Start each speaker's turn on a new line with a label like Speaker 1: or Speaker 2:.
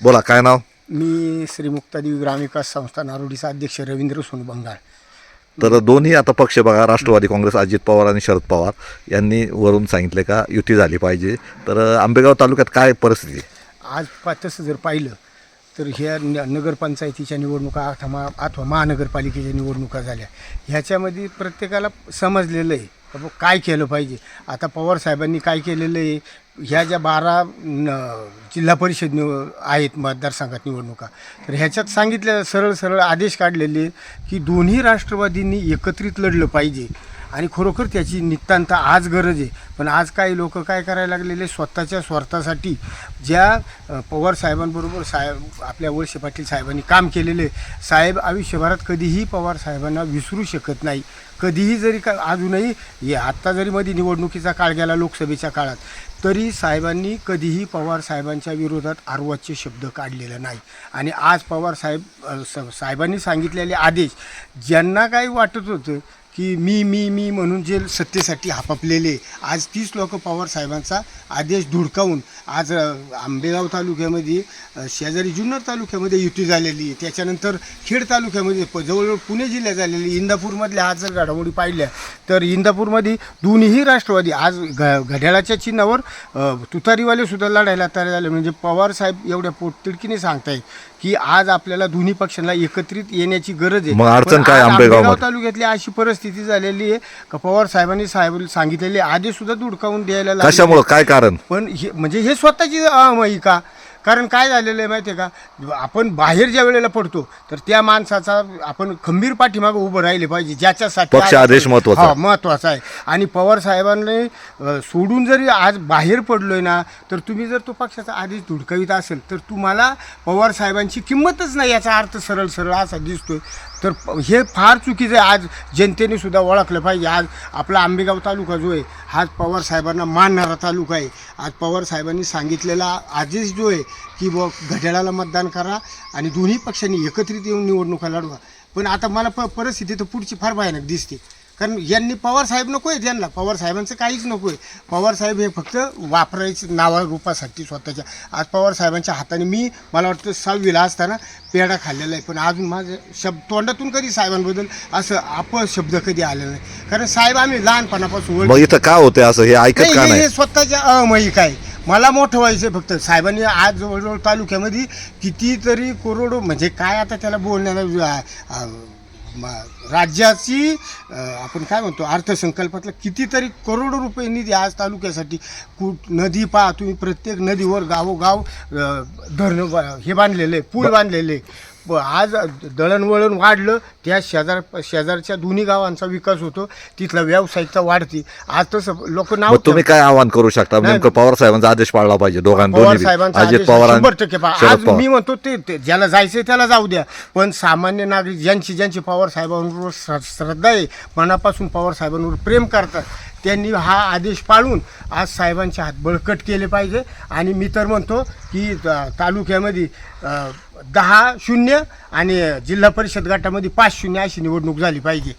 Speaker 1: बोला, काय नाव?
Speaker 2: मी श्री मुक्तादेवी ग्रामविकास संस्था नारोडीचा अध्यक्ष रवींद्र सोनबंगाळ.
Speaker 1: तर दोन्ही आता पक्ष बघा, राष्ट्रवादी काँग्रेस अजित पवार आणि शरद पवार यांनी वरून सांगितले का युती झाली पाहिजे. तर आंबेगाव तालुक्यात काय परिस्थिती आहे?
Speaker 2: आज तसं जर पाहिलं तर ह्या नगरपंचायतीच्या निवडणुका अथवा महानगरपालिकेच्या निवडणुका झाल्या, ह्याच्यामध्ये प्रत्येकाला समजलेलं आहे बाबा काय केलं पाहिजे. आता पवार साहेबांनी काय केलेलं आहे, ह्या ज्या 12 जिल्हा परिषद आहेत मतदारसंघात निवडणुका, तर ह्याच्यात सांगितलं सरळ आदेश काढलेले की दोन्ही राष्ट्रवादींनी एकत्रित लढलं पाहिजे. आणि खरोखर त्याची नितांत आज गरज आहे. पण आज काही लोक काय करायला लागलेले, स्वतःच्या स्वार्थासाठी ज्या पवार साहेबांबरोबर आपल्या वळसे पाटील साहेबांनी काम केलेले, साहेब आयुष्यभरात कधीही पवार साहेबांना विसरू शकत नाही. कधीही जरी अजूनही आत्ता जरी मध्ये निवडणुकीचा काळ गेला लोकसभेच्या काळात, तरी साहेबांनी कधीही पवार साहेबांच्या विरोधात अर्वाच्य शब्द काढलेला नाही. आणि आज पवार साहेबांनी सांगितलेले आदेश, ज्यांना काही वाटत होतं की मी म्हणून जे सत्तेसाठी हापापलेले, आज 30 लोक पवार साहेबांचा आदेश धुडकावून आज आंबेगाव तालुक्यामध्ये, शेजारी जुन्नर तालुक्यामध्ये युती झालेली आहे. त्याच्यानंतर खेड तालुक्यामध्ये जवळजवळ पुणे जिल्ह्यात झालेली, इंदापूरमधल्या आज जर घडामोडी पाहिल्या तर इंदापूरमध्ये दोन्हीही राष्ट्रवादी आज घड्याळाच्या चिन्हावर तुतारीवाले सुद्धा लढायला तयार झाले. म्हणजे पवार साहेब एवढ्या पोटतिडकीने सांगताय की आज आपल्याला दोन्ही पक्षांना एकत्रित येण्याची गरज आहे.
Speaker 1: मग अडचण काय
Speaker 2: आंबेगाव तालुक्यातली अशी परिस्थिती झालेली आहे का पवार साहेबांनी सांगितलेले आदेश सुद्धा धुडकावून द्यायला लागले.
Speaker 1: कशामुळे, काय कारण?
Speaker 2: पण म्हणजे हे स्वतःची अहमही का? कारण काय झालेलं आहे माहिती आहे का, आपण बाहेर ज्या वेळेला पडतो तर त्या माणसाचा आपण खंबीर पाठीमागं उभं राहिले पाहिजे, ज्याच्यासाठी
Speaker 1: पक्ष आदेश
Speaker 2: महत्त्वाचा आहे. आणि पवार साहेबांनी सोडून जरी आज बाहेर पडलोय ना, तर तुम्ही जर तो पक्षाचा आदेश धुडकावित असेल तर तुम्हाला पवार साहेबांची किंमतच नाही, याचा अर्थ सरळ असा दिसतोय. तर हे फार चुकीचं आहे. आज जनतेने सुद्धा ओळखलं पाहिजे. आज आपला आंबेगाव तालुका जो आहे हा पवार साहेबांना मानणारा तालुका आहे. आज पवार साहेबांनी सांगितलेला आदेश जो आहे की घड्याळाला मतदान करा आणि दोन्ही पक्षांनी एकत्रित येऊन निवडणुका लढवा. पण आता मला परिस्थिती तर पुढची फार भयानक दिसते. कारण यांनी पवार साहेब नको आहे, त्यांना पवार साहेबांचं काहीच नको आहे. पवार साहेब हे फक्त वापरायचं नावारूपासाठी स्वतःच्या. आज पवार साहेबांच्या हाताने मला वाटतं 6वीला असताना पेढा खाल्लेला आहे, पण अजून माझं तोंडातून कधी साहेबांबद्दल असं अपशब्द कधी आलेला नाही. कारण साहेब आम्ही लहानपणापासून
Speaker 1: मग इथं का होते असं, हे ऐकत का नाही?
Speaker 2: हे स्वतःच्या अमहिक आहे. मला मोठं व्हायचं फक्त. साहेबांनी आज जवळजवळ तालुक्यामध्ये कितीतरी करोडो, म्हणजे काय आता त्याला बोलण्याला, राज्याची आपण काय म्हणतो अर्थसंकल्पातला कितीतरी करोडो रुपये निधी आज तालुक्यासाठी. नदी पहा तुम्ही, प्रत्येक नदीवर गावोगाव धरणं हे बांधलेले, पूल बांधलेले. आज दळणवळण वाढलं, त्या शेजारच्या दोन्ही गावांचा विकास होतो, तिथला व्यावसायिकता वाढते. आज तसं लोक नाव.
Speaker 1: तुम्ही काय आवाहन करू शकता? नेमकं पवार साहेबांचा आदेश पाळला पाहिजे
Speaker 2: पवार साहेबांचा
Speaker 1: अजित
Speaker 2: आदेश
Speaker 1: पवार
Speaker 2: 100% आज मी म्हणतो ते ज्याला जायचंय त्याला जाऊ द्या. पण सामान्य नागरिक ज्यांची पवार साहेबांवर श्रद्धा आहे, मनापासून पवार साहेबांवर प्रेम करतात, त्यांनी हा आदेश पाळून आज साहेबांचे हात बळकट केले पाहिजे. आणि मी तर म्हणतो की तालुक्यामध्ये 10-0 आणि जिल्हा परिषद गटामध्ये 5-0 अशी निवडणूक झाली पाहिजे.